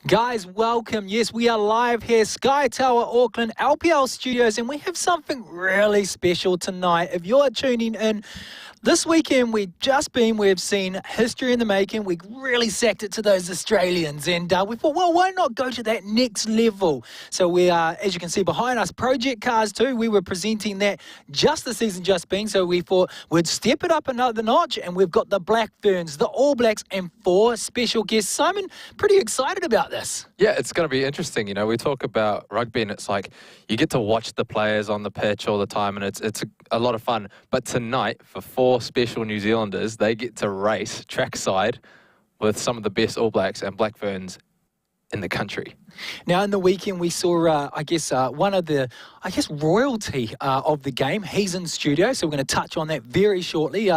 Guys, welcome. Yes, we are live here, Sky Tower, Auckland, LPL Studios, and we have something really special tonight. If you're tuning in, this weekend we've seen history in the making. We really sacked it to those Australians, and we thought, well, why not go to that next level? So we are, as you can see behind us, Project Cars 2. We were presenting that just the season just been, so we thought we'd step it up another notch, and we've got the Black Ferns, the All Blacks, and 4 special guests. Simon, pretty excited about this. Yeah, it's going to be interesting. You know, we talk about rugby and it's like you get to watch the players on the pitch all the time and it's a lot of fun. But tonight, for 4 special New Zealanders, they get to race trackside with some of the best All Blacks and Black Ferns in the country. Now, in the weekend, we saw, one of the, royalty of the game. He's in studio, so we're going to touch on that very shortly.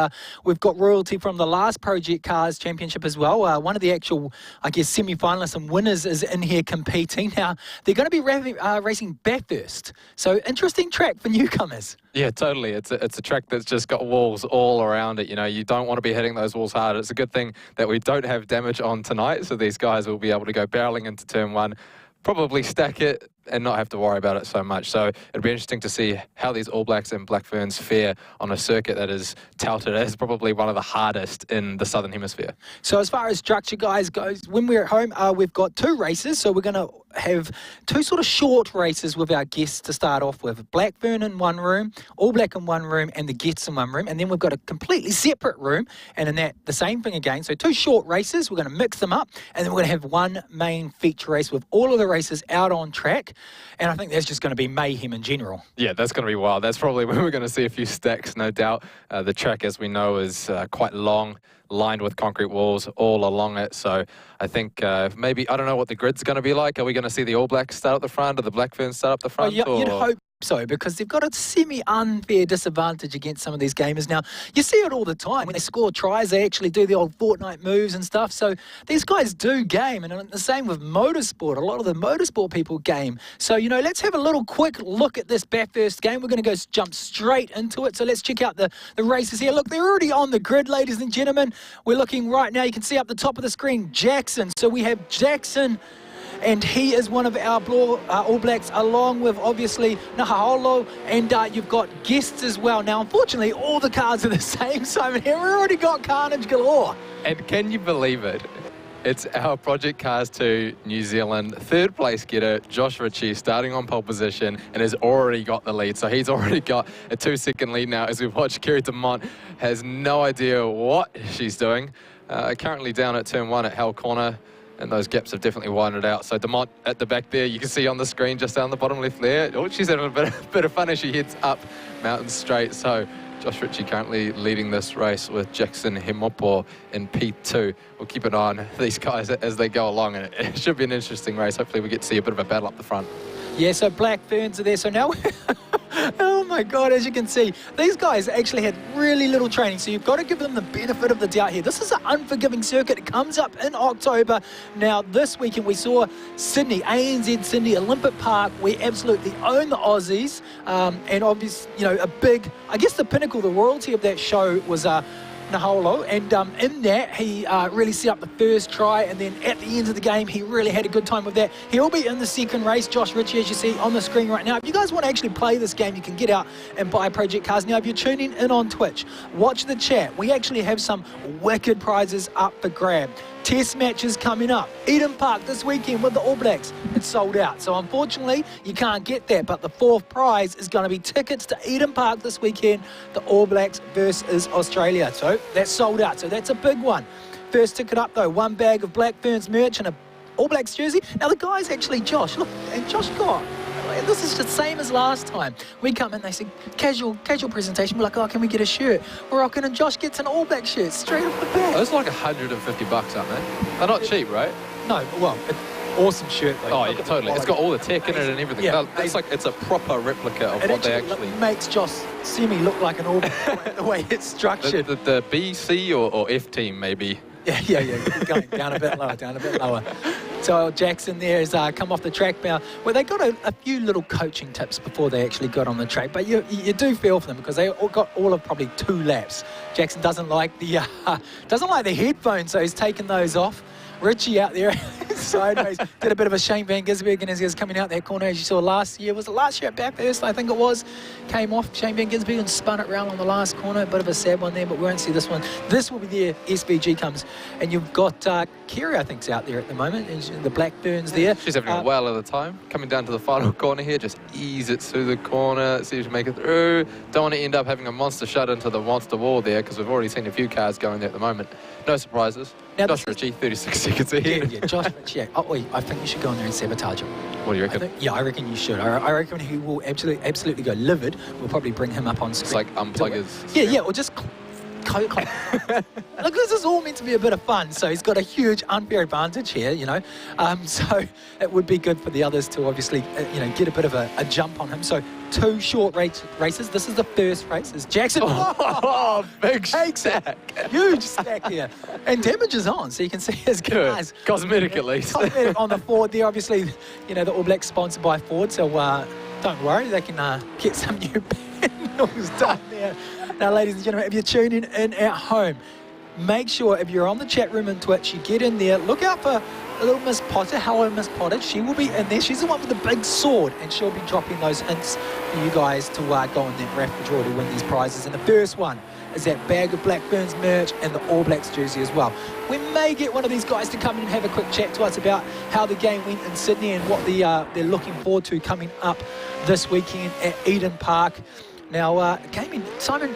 We've got royalty from the last Project Cars Championship as well. One of the actual, semi-finalists and winners is in here competing. Now, they're going to be racing Bathurst. So, interesting track for newcomers. Yeah, totally. It's a track that's just got walls all around it. You know, you don't want to be hitting those walls hard. It's a good thing that we don't have damage on tonight, so these guys will be able to go barreling into turn 1, probably stack it and not have to worry about it so much. So it'd be interesting to see how these All Blacks and Black Ferns fare on a circuit that is touted as probably one of the hardest in the Southern Hemisphere. So as far as structure, guys, goes, when we're at home, we've got 2 races. So we're going to have 2 sort of short races with our guests to start off with. Black Fern in one room, All Black in one room, and the guests in one room. And then we've got a completely separate room. And in that, the same thing again. So 2 short races, we're going to mix them up. And then we're going to have 1 main feature race with all of the races out on track. And I think that's just going to be mayhem in general. Yeah, that's going to be wild. That's probably when we're going to see a few stacks, no doubt. The track, as we know, is quite long, lined with concrete walls all along it. So I think maybe, I don't know what the grid's going to be like. Are we going to see the All Blacks start up the front or the Black Ferns start up the front? Oh, you'd hope so, because they've got a semi-unfair disadvantage against some of these gamers. Now, you see it all the time. When they score tries, they actually do the old Fortnite moves and stuff. So these guys do game, and the same with motorsport. A lot of the motorsport people game. So, you know, let's have a little quick look at this Bathurst game. We're going to go jump straight into it. So let's check out the races here. Look, they're already on the grid, ladies and gentlemen. We're looking right now. You can see up the top of the screen, Jackson. So we have Jackson, and he is one of our All Blacks, along with, obviously, Nahaholo, and you've got guests as well. Now, unfortunately, all the cards are the same, Simon. Here, we've already got carnage galore. And can you believe it? It's our Project Cars 2 New Zealand 3rd place getter, Josh Ritchie, starting on pole position and has already got the lead. So he's already got a 2-second lead now as we watch Kerry DeMont has no idea what she's doing. Currently down at turn 1 at Hell Corner. And those gaps have definitely widened out. So DeMont at the back there, you can see on the screen just down the bottom left there. Oh, she's having a bit of fun as she heads up Mountain Straight. So Josh Ritchie currently leading this race with Jackson Hemopo in P2. We'll keep an eye on these guys as they go along, and it should be an interesting race. Hopefully we get to see a bit of a battle up the front. Yeah, so Black Ferns are there. So now, oh my God, as you can see, these guys actually had really little training. So you've got to give them the benefit of the doubt here. This is an unforgiving circuit. It comes up in October. Now, this weekend we saw Sydney, ANZ Sydney, Olympic Park. We absolutely own the Aussies. And obviously, you know, a big, I guess the pinnacle, the royalty of that show was Naholo, and in that he really set up the first try, and then at the end of the game he really had a good time with that. He'll be in the second race, Josh Ritchie, as you see on the screen right now. If you guys want to actually play this game, you can get out and buy Project Cars. Now, if you're tuning in on Twitch, watch the chat. We actually have some wicked prizes up for grab. Test matches coming up. Eden Park this weekend with the All Blacks. It's sold out. So unfortunately, you can't get that. But the 4th prize is going to be tickets to Eden Park this weekend. The All Blacks versus Australia. So that's sold out. So that's a big one. First ticket up though. 1 bag of Black Ferns merch and a All Blacks jersey. Now the guys actually, Josh, look, and Josh got, this is the same as last time. We come in, they say, casual presentation. We're like, oh, can we get a shirt? We're rocking, and Josh gets an All Black shirt straight off the bat. Those are like $150, aren't they? They're not cheap, right? No, well, awesome shirt. Like, oh, yeah, totally. It's got all the tech in it and everything. Yeah, it's a proper replica of what they actually... It makes Josh Semi look like an All Black the way it's structured. The B, C or F team, maybe. Yeah. Going down a bit lower. So Jackson there has come off the track now. Well, they got a few little coaching tips before they actually got on the track, but you do feel for them because they got all of probably 2 laps. Jackson doesn't like the headphones, so he's taken those off. Richie out there sideways. Did a bit of a Shane Van Gisbergen as he was coming out that corner, as you saw last year. Was it last year at Bathurst, I think it was? Came off Shane Van Gisbergen and spun it round on the last corner. A bit of a sad one there, but we won't see this one. This will be there. SVG comes. And you've got Kerry, I think, is out there at the moment. And the Black Ferns there. She's having a whale of the time. Coming down to the final corner here, just ease it through the corner, see if you make it through. Don't want to end up having a monster shut into the monster wall there, because we've already seen a few cars going there at the moment. No surprises. Now Josh Ritchie, 36 seconds ahead. Yeah, Josh Ritchie. Yeah. Oh, wait, I think you should go in there and sabotage him. What do you reckon? I reckon you should. I reckon he will absolutely go livid. We'll probably bring him up on screen. It's like unplug his... Yeah, or just... Look, this is all meant to be a bit of fun, so he's got a huge unfair advantage here, you know. So it would be good for the others to obviously, get a bit of a jump on him. So 2 short races. This is the first race. It's Jackson. Oh, big stack. Huge stack here. And damage is on, so you can see his guys. Cosmetic at least. Cosmetic on the Ford there. Obviously, the All Blacks sponsored by Ford, so don't worry, they can get some new panels done there. Now, ladies and gentlemen, if you're tuning in at home, make sure if you're on the chat room and Twitch, you get in there. Look out for little Miss Potter. Hello, Miss Potter. She will be in there. She's the one with the big sword, and she'll be dropping those hints for you guys to go in that raffle draw to win these prizes. And the first one is that bag of Black Ferns merch and the All Blacks jersey as well. We may get one of these guys to come in and have a quick chat to us about how the game went in Sydney and what they're looking forward to coming up this weekend at Eden Park. Now, gaming, Simon,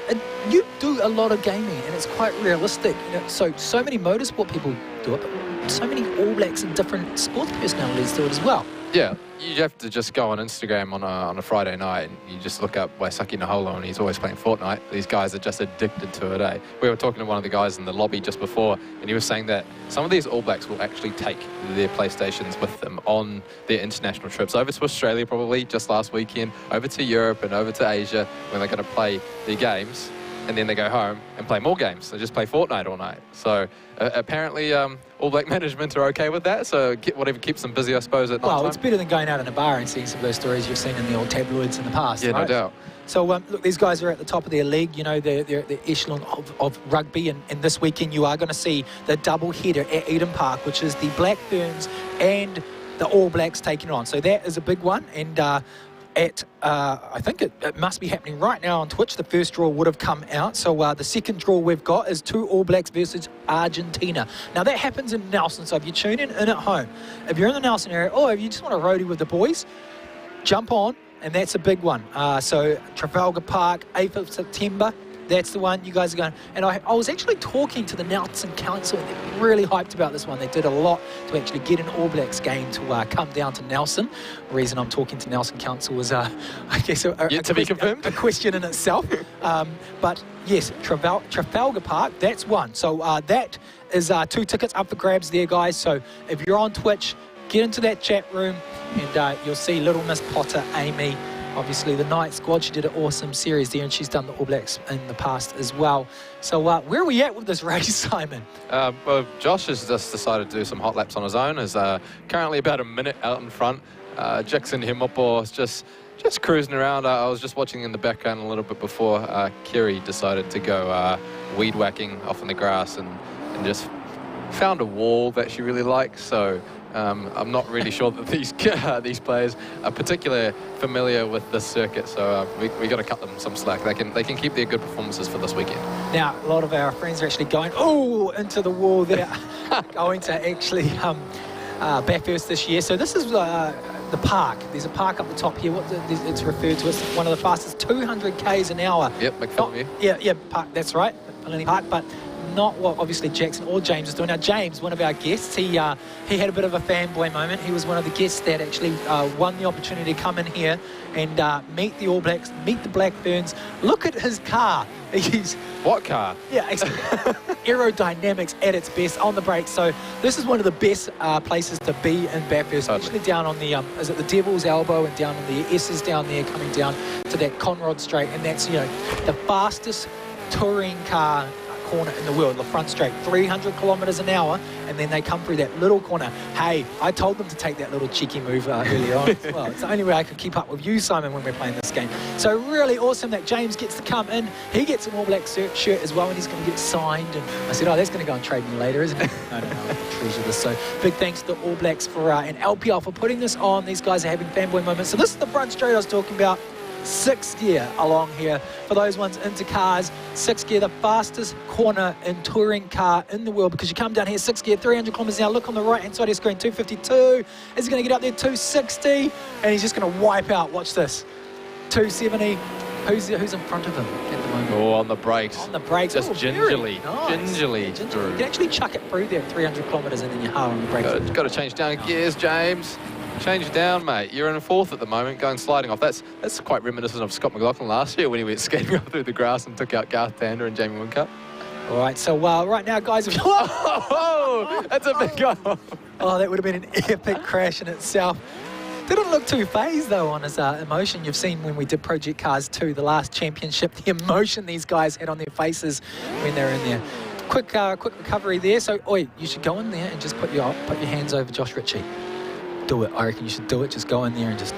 you do a lot of gaming, and it's quite realistic. So many motorsport people do it, but so many All Blacks and different sports personalities do it as well. Yeah, you have to just go on Instagram on a Friday night and you just look up Waisaki Naholo and he's always playing Fortnite. These guys are just addicted to it, eh? We were talking to one of the guys in the lobby just before and he was saying that some of these All Blacks will actually take their PlayStations with them on their international trips over to Australia probably just last weekend, over to Europe and over to Asia when they're going to play their games. And then they go home and play more games. They just play Fortnite all night. So apparently All Black management are okay with that. So whatever keeps them busy, I suppose, at night. Well, it's better than going out in a bar and seeing some of those stories you've seen in the old tabloids in the past. Yeah, right? no doubt. So look, these guys are at the top of their league. They're the echelon of rugby. And this weekend you are going to see the double header at Eden Park, which is the Black Ferns and the All Blacks taking it on. So that is a big one. And I think it must be happening right now on Twitch. The first draw would have come out. So the second draw we've got is 2 All Blacks versus Argentina. Now that happens in Nelson. So if you're tuning in at home, if you're in the Nelson area, or if you just want to roadie with the boys, jump on, and that's a big one. So Trafalgar Park, 8th of September. That's the one you guys are going. And I was actually talking to the Nelson Council, and they're really hyped about this one. They did a lot to actually get an All Blacks game to come down to Nelson. The reason I'm talking to Nelson Council was, I guess, a question in itself. But yes, Trafalgar Park, that's one. So that is 2 tickets up for grabs there, guys. So if you're on Twitch, get into that chat room, and you'll see little Miss Potter, Amy. Obviously, the night squad, she did an awesome series there, and she's done the All Blacks in the past as well. So where are we at with this race, Simon? Well, Josh has just decided to do some hot laps on his own. Is currently about a minute out in front. Jackson Himopo is just cruising around. I was just watching in the background a little bit before Kerry decided to go weed whacking off in the grass and just found a wall that she really likes. So I'm not really sure that these players are particularly familiar with this circuit, so we got to cut them some slack. They can keep their good performances for this weekend. Now, a lot of our friends are actually going into the wall there, going to actually Bathurst this year. So this is the park. There's a park up the top here. It's referred to as one of the fastest 200 k's an hour. Yep, McPhilly. Yeah, park. That's right, McPhilly Park, but not what obviously Jackson or James is doing. Now James, one of our guests, he had a bit of a fanboy moment. He was one of the guests that actually won the opportunity to come in here and meet the All Blacks, meet the Black Ferns. Look at his car. What car? Yeah, aerodynamics at its best on the brakes. So this is one of the best places to be in Bathurst, especially down on the is it the Devil's Elbow and down on the S's down there, coming down to that Conrod Straight, and that's the fastest touring car corner in the world, the front straight, 300 kilometers an hour, and then they come through that little corner. Hey, I told them to take that little cheeky move earlier on as well. It's the only way I could keep up with you, Simon, when we're playing this game. So really awesome that James gets to come in. He gets an All Black shirt as well, and he's going to get signed. And I said, oh, that's going to go on trade me later, isn't it? No. treasure this. So big thanks to the All Blacks for and LPL for putting this on. These guys are having fanboy moments. So this is the front straight I was talking about. 6th gear along here for those ones into cars. 6th gear, the fastest corner in touring car in the world, because you come down here 6th gear, 300 kilometers an hour. Look on the right hand side of your screen, 252. Is he going to get up there? 260, and he's just going to wipe out. Watch this, 270. Who's in front of him at the moment? Oh, on the brakes. On the brakes. Just gingerly. Nice. Gingerly. You can actually chuck it through there 300 kilometers and then you're hard on the brakes. Got to change down gears, James. Change down, mate. You're in 4th at the moment, going sliding off. That's quite reminiscent of Scott McLaughlin last year when he went skating up through the grass and took out Garth Tander and Jamie Whincup. All right, so right now, guys... Oh, that's a big go. Oh, that would have been an epic crash in itself. Didn't look too phased, though, on his emotion. You've seen when we did Project Cars 2, the last championship, the emotion these guys had on their faces when they were in there. Quick recovery there. So, oi, you should go in there and just put your hands over Josh Ritchie. Do it. I reckon you should do it. Just go in there and just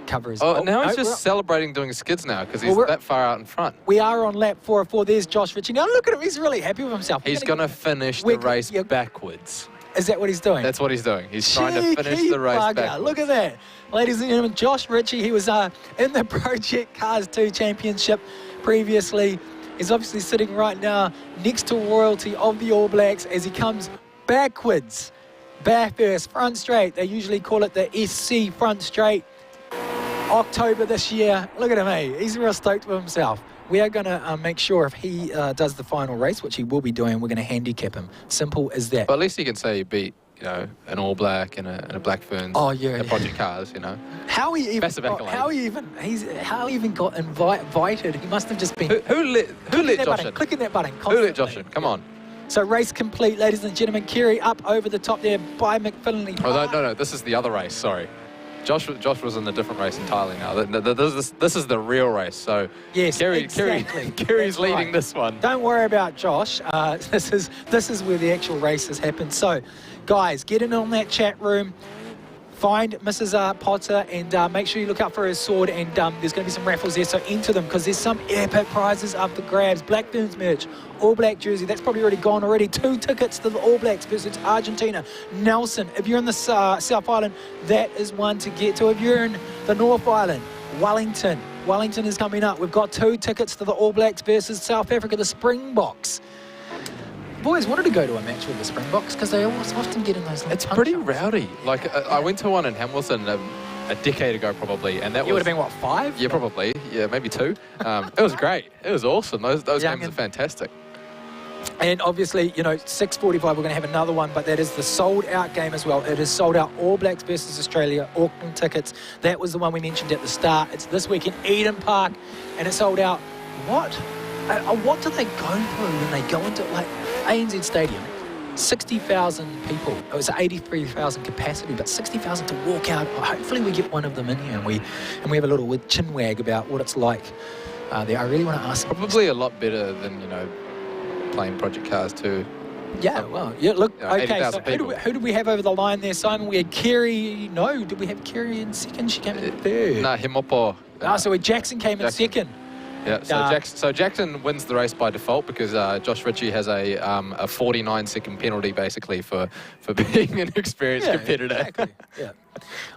cover his... Oh, now he's just celebrating doing skids now because he's that far out in front. We are on lap 404. There's Josh Ritchie. Now look at him. He's really happy with himself. He's going to finish the race backwards. Is that what he's doing? That's what he's doing. He's trying to finish the race backwards. Look at that. Ladies and gentlemen, Josh Ritchie, he was in the Project Cars 2 championship previously. He's obviously sitting right now next to royalty of the All Blacks as he comes backwards. Back first, front straight. They usually call it the SC front straight. October this year. Look at him, eh? He's real stoked with himself. We are going to make sure if he does the final race, which he will be doing, we're going to handicap him. Simple as that. But at least he can say he beat, you know, an All Black and a Black Ferns. Oh yeah. And Project Cars, you know. How he even got invited? He must have just been. Who let Josh in? Clicking that button. Who let Josh in? Come on. So race complete, ladies and gentlemen. Kerry up over the top there by McFinley. Oh, no, this is the other race, sorry. Josh was in a different race entirely now. This is the real race. So yes, Kerry's leading this one. Don't worry about Josh. This is where the actual race has happened. So, guys, get in on that chat room. Find Mrs. Potter and make sure you look out for her sword, and there's going to be some raffles there, so enter them because there's some epic prizes up for grabs. Black Ferns merch, All Black jersey, that's probably already gone already. 2 tickets to the All Blacks versus Argentina. Nelson, if you're in the South Island, that is one to get to. If you're in the North Island, Wellington is coming up. We've got 2 tickets to the All Blacks versus South Africa, the Springboks. Boys wanted to go to a match with the Springboks because they always often get in those. It's pretty rowdy. Like I went to one in Hamilton a decade ago probably, and that would have been what, 5? Yeah, probably. Yeah, maybe 2. It was great. It was awesome. Those games are fantastic. And obviously, you know, 6:45 we're going to have another one, but that is the sold out game as well. It is sold out. All Blacks versus Australia, Auckland tickets. That was the one we mentioned at the start. It's this week in Eden Park, and it's sold out. What do they go through when they go into like ANZ Stadium? 60,000 people. It was 83,000 capacity, but 60,000 to walk out. Hopefully we get one of them in here, and we have a little chin wag about what it's like there. I really want to ask. Probably a lot better than, you know, playing Project Cars 2. Yeah, well, yeah, look, you know, okay, so who did we have over the line there, Simon? We had Kerry. No, did we have Kerry in second? She came in third. No, Himopo. So Jackson came in second. Yeah, so Jackson wins the race by default because Josh Ritchie has a 49-second penalty basically for being an experienced competitor. Exactly. Yeah.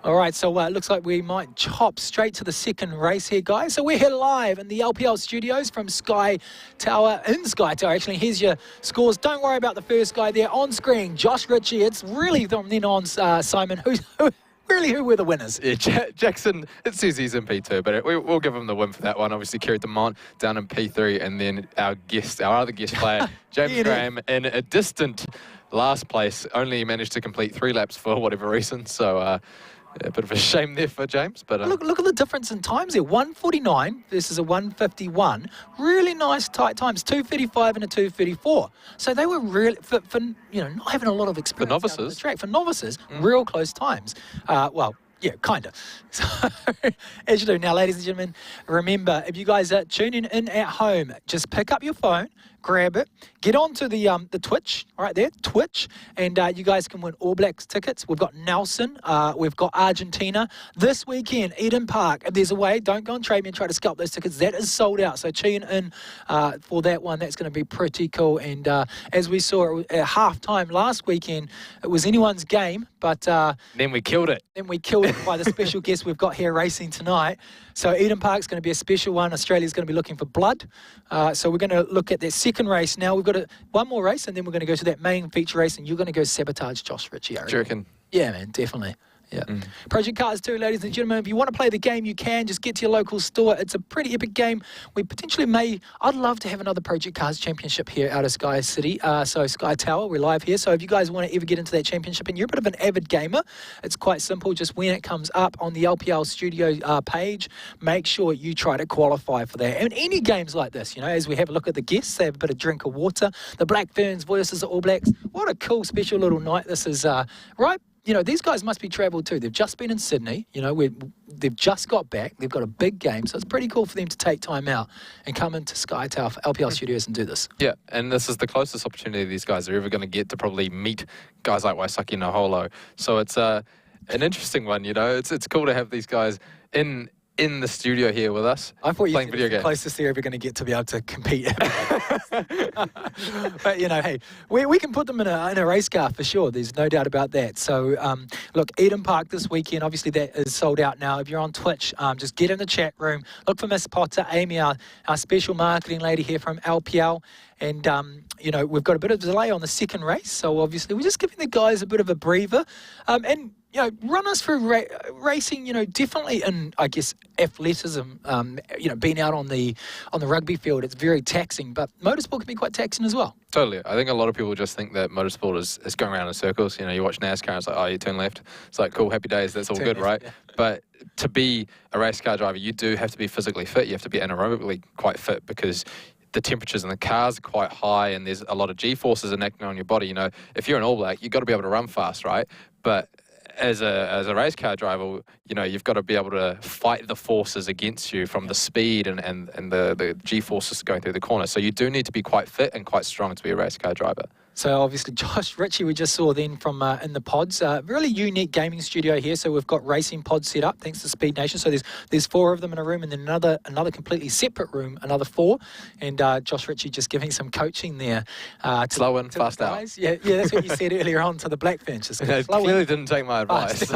All right, so it looks like we might chop straight to the second race here, guys. So we're here live in the LPL studios from Sky Tower, actually. Here's your scores. Don't worry about the first guy there on screen, Josh Ritchie. It's really from then on, Simon, who were the winners? Yeah, Jackson, it says he's in P2, but we'll give him the win for that one. Obviously, Kerry Demont down in P3, and then our other guest player, James Graham, in a distant last place, only managed to complete 3 laps for whatever reason. So a bit of a shame there for James. But look at the difference in times there. 1:49 versus a 1:51. Really nice tight times. 2:35 and a 2:34. So they were really for you know, not having a lot of experience for novices. On the track. For novices, real close times. Well, yeah, kind of. So, as you do now, ladies and gentlemen, remember, if you guys are tuning in at home, just pick up your phone, grab it. Get onto the Twitch, right there, Twitch, and you guys can win All Blacks tickets. We've got Nelson, we've got Argentina. This weekend, Eden Park, if there's a way, don't go on Trade Me and try to scalp those tickets. That is sold out, so tune in for that one. That's going to be pretty cool. And as we saw at halftime last weekend, it was anyone's game, but then we killed it. Then we killed it by the special guest we've got here racing tonight. So Eden Park's going to be a special one. Australia's going to be looking for blood. So we're going to look at that second race now. We've got one more race, and then we're going to go to that main feature race, and you're going to go sabotage Josh Ritchie. Do you reckon? Yeah, man, definitely. Yeah. Project Cars 2, ladies and gentlemen. If you want to play the game, you can. Just get to your local store. It's a pretty epic game. We potentially I'd love to have another Project Cars championship here out of Sky City. So Sky Tower, we're live here. So if you guys want to ever get into that championship and you're a bit of an avid gamer, it's quite simple. Just when it comes up on the LPL studio page, make sure you try to qualify for that. And any games like this, as we have a look at the guests, they have a bit of drink of water. The Black Ferns versus the All Blacks. What a cool special little night this is, right? These guys must be travelled too. They've just been in Sydney. They've just got back. They've got a big game. So it's pretty cool for them to take time out and come into Sky Tower for LPL Studios and do this. Yeah, and this is the closest opportunity these guys are ever going to get to probably meet guys like Waisaki Naholo. So it's an interesting one, It's cool to have these guys in the studio here with us. I thought playing video games. The closest they're ever going to get to be able to compete. But hey, we can put them in a race car for sure. There's no doubt about that. So look, Eden Park this weekend. Obviously that is sold out now. If you're on Twitch, just get in the chat room. Look for Miss Potter, Amy, our special marketing lady here from LPL. And, we've got a bit of delay on the second race. So obviously we're just giving the guys a bit of a breather. And run us through racing, definitely in, I guess, athleticism, being out on the rugby field, it's very taxing, but motorsport can be quite taxing as well. Totally. I think a lot of people just think that motorsport is going around in circles. You watch NASCAR and it's like, oh, you turn left. It's like, cool, happy days, that's all good, right? Yeah. But to be a race car driver, you do have to be physically fit. You have to be anaerobically quite fit because the temperatures in the cars are quite high and there's a lot of G-forces enacting on your body. If you're an All Black, you've got to be able to run fast, right? But as a race car driver, you've got to be able to fight the forces against you from the speed and the G-forces going through the corner. So you do need to be quite fit and quite strong to be a race car driver. So obviously Josh Ritchie we just saw then from in the pods. Really unique gaming studio here. So we've got racing pods set up thanks to Speed Nation. So there's 4 of them in a room and then another completely separate room, another 4. And Josh Ritchie just giving some coaching there. Slow in, fast out. Yeah, that's what you said earlier on to the Black Ferns. Clearly didn't take my advice.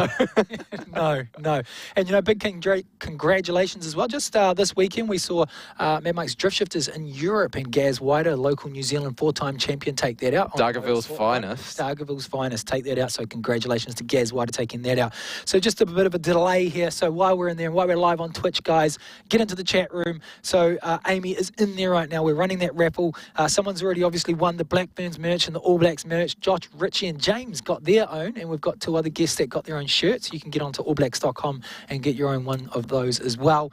No. And big congratulations as well. Just this weekend we saw Mad Mike's Drift Shifters in Europe and Gaz Wider, local New Zealand 4-time champion, take that out. Dargaville's finest. Dargaville's finest. Take that out. So congratulations to Gaz Wider taking that out. So just a bit of a delay here. So while we're in there and while we're live on Twitch, guys, get into the chat room. So Amy is in there right now. We're running that raffle. Someone's already obviously won the Black Ferns merch and the All Blacks merch. Josh Ritchie and James got their own. And we've got 2 other guests that got their own shirts. You can get onto allblacks.com and get your own one of those as well.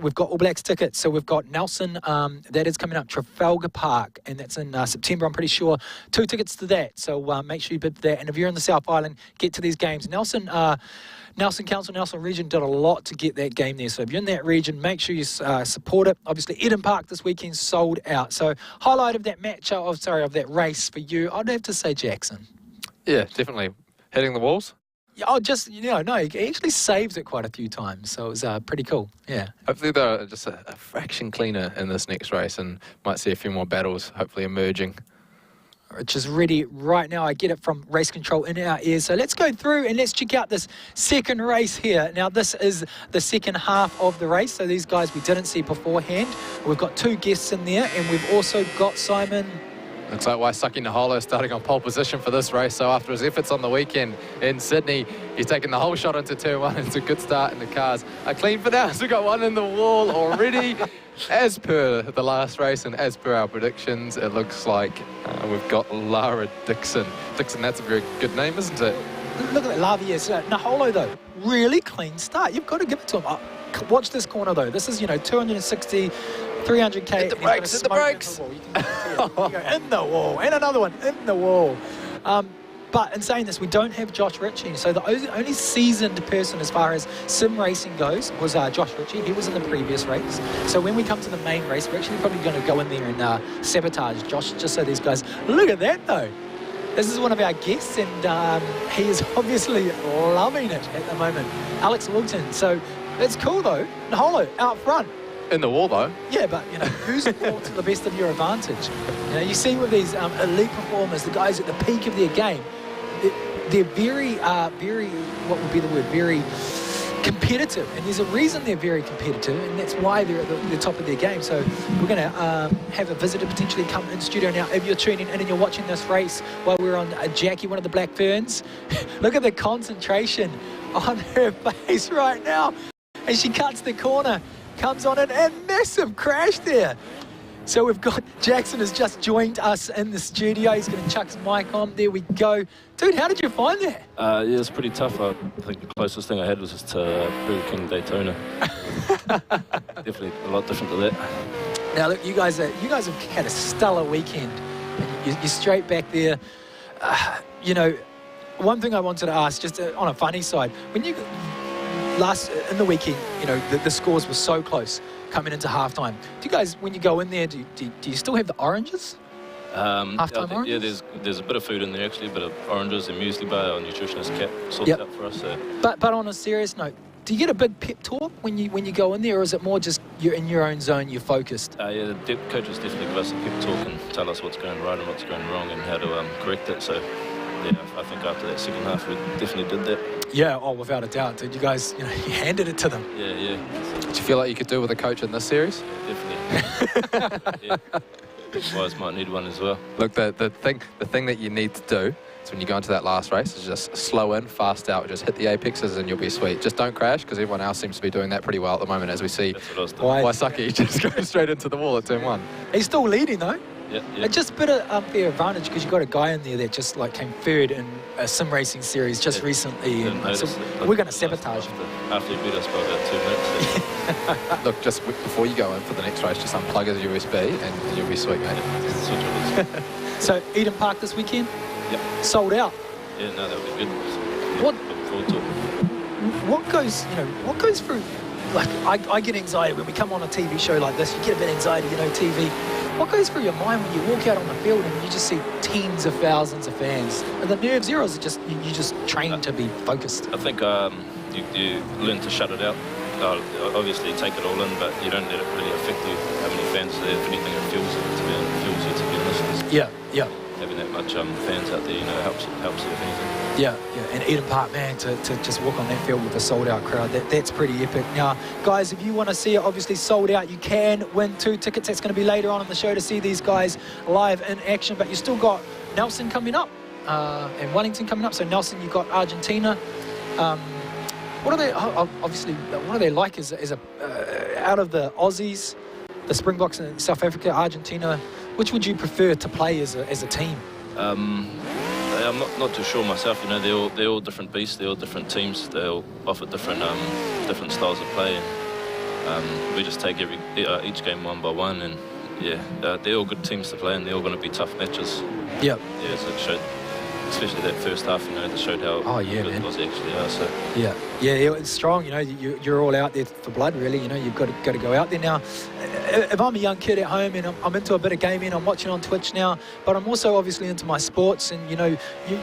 We've got All Blacks tickets. So we've got Nelson. That is coming up, Trafalgar Park. And that's in September, I'm pretty sure. 2 tickets to that, so make sure you bid for that. And if you're in the South Island, get to these games. Nelson Council, Nelson Region did a lot to get that game there. So if you're in that region, make sure you support it. Obviously, Eden Park this weekend sold out. So highlight of that match, of that race for you, I'd have to say Jackson. Yeah, definitely. Hitting the walls? Oh, just, no, he actually saves it quite a few times, so it was pretty cool, yeah. Hopefully they're just a fraction cleaner in this next race and might see a few more battles hopefully emerging. Which is ready right now. I get it from Race Control in our ears. So let's go through and let's check out this second race here. Now, this is the second half of the race. So these guys we didn't see beforehand. We've got 2 guests in there, and we've also got Simon. Looks like Waisaki Naholo starting on pole position for this race. So after his efforts on the weekend in Sydney, he's taken the whole shot into turn 1. It's a good start in the cars. A clean for now. So we've got one in the wall already. As per the last race and as per our predictions, it looks like we've got Lara Dixon. Dixon, that's a very good name, isn't it? Look at that, Lara, yes. Naholo, though, really clean start. You've got to give it to him. Watch this corner, though. This is, 260, 300k. Hit the brakes, hit the brakes. In the wall. And another one, in the wall. But in saying this, we don't have Josh Ritchie. So the only seasoned person as far as sim racing goes was Josh Ritchie. He was in the previous race. So when we come to the main race, we're actually probably going to go in there and sabotage Josh, just so these guys... Look at that, though. This is one of our guests, and he is obviously loving it at the moment. Alex Wilton. So it's cool, though. Nholo out front. In the wall, though. Yeah, but, you know, who's more to the best of your advantage? You know, you see with these elite performers, the guys at the peak of their game, they're very, what would be the word, very competitive. And there's a reason they're very competitive, and that's why they're at the top of their game. So we're going to have a visitor potentially come in studio now. If you're tuning in and you're watching this race while we're on Jackie, one of the Black Ferns, look at the concentration on her face right now. And she cuts the corner. Comes on in, and massive crash there. So we've got Jackson has just joined us in the studio. He's going to chuck his mic on. There we go. Dude, how did you find that? Yeah, it's pretty tough. I think the closest thing I had was just Burger King Daytona. Definitely a lot different to that. Now look, you guys have had a stellar weekend. You're straight back there. You know, one thing I wanted to ask, just on a funny side, when you in the weekend, you know, the scores were so close coming into halftime. Do you guys, when you go in there, do you still have the oranges? Halftime oranges? Yeah, there's a bit of food in there actually, a bit of oranges and muesli bar. Our nutritionist Cap sorted out for us. So. But on a serious note, do you get a big pep talk when you go in there, or is it more just you're in your own zone, you're focused? Yeah, the coaches definitely give us a pep talk and tell us what's going right and what's going wrong and how to correct it. So yeah, I think after that second half, we definitely did that. Yeah, oh, without a doubt. Did you guys, you know, you handed it to them? Yeah. Did you feel like you could do with a coach in this series? Yeah, definitely. Yeah. Guys might need one as well. Look, the thing that you need to do is when you go into that last race is just slow in, fast out, just hit the apexes and you'll be sweet. Just don't crash, because everyone else seems to be doing that pretty well at the moment, as we see Waisaki just go straight into the wall at turn 1. He's still leading though. Yeah. It's just a bit of unfair advantage because you've got a guy in there that just like came third in a sim racing series just recently. And so we're going to sabotage him. After you beat us by about 2 minutes. Look, just before you go in for the next race, just unplug his USB and you'll be sweet, mate. So Eden Park this weekend? Yep. Sold out? Yeah, no, that'll be good. What? Looking forward to it. What goes through, like I get anxiety when we come on a TV show like this, you get a bit of anxiety, you know, TV. What goes through your mind when you walk out on the field and you just see tens of thousands of fans? Are the nerve zeros are just you just trained to be focused? I think you learn to shut it out. Obviously take it all in, but you don't let it really affect you. How many fans are there? If anything, it fuels you to be honest. Yeah. Having that much fans out there, you know, helps you if anything. Yeah. And Eden Park, man, to just walk on that field with a sold-out crowd, that's pretty epic. Now, guys, if you want to see it, obviously sold out, you can win 2 tickets. That's going to be later on in the show to see these guys live in action. But you still got Nelson coming up and Wellington coming up. So Nelson, you've got Argentina. What are they? Obviously, what are they like? As out of the Aussies, the Springboks in South Africa, Argentina, which would you prefer to play as a team? I'm not too sure myself. You know, they're all different beasts. They're all different teams. They all offer different styles of play. And we just take each game one by one. And yeah, they're all good teams to play, and they're all going to be tough matches. Yep. Yeah, so it showed, especially that first half. You know, it showed how good Aussie actually are. So yeah, it's strong. You know, you're all out there for blood, really. You know, you've got to go out there now. If I'm a young kid at home and I'm into a bit of gaming, I'm watching on Twitch now, but I'm also obviously into my sports, and you know,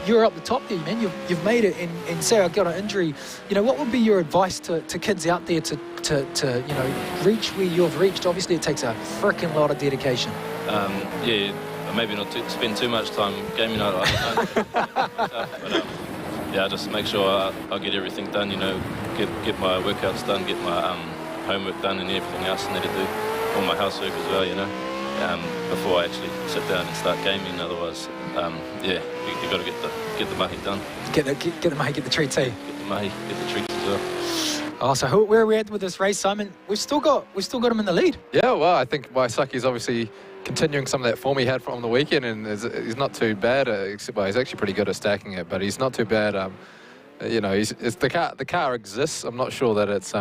you're up the top there, man. You've made it, and say I got an injury, you know, what would be your advice to kids out there to you know, reach where you've reached? Obviously, it takes a freaking lot of dedication. Maybe not spend too much time gaming. But just make sure I get everything done. You know, get my workouts done, get my homework done, and everything else I need to do. All my housework as well, you know, before I actually sit down and start gaming. Otherwise, you got to get the mahi done. Get the mahi, get the treats, eh? Get the mahi, get the treats as well. Oh, so where are we at with this race, Simon? We've still got him in the lead. Yeah, well, I think Waisaki's obviously continuing some of that form he had from the weekend, and he's not too bad. He's actually pretty good at stacking it, but he's not too bad. you know, the car exists. I'm not sure that it's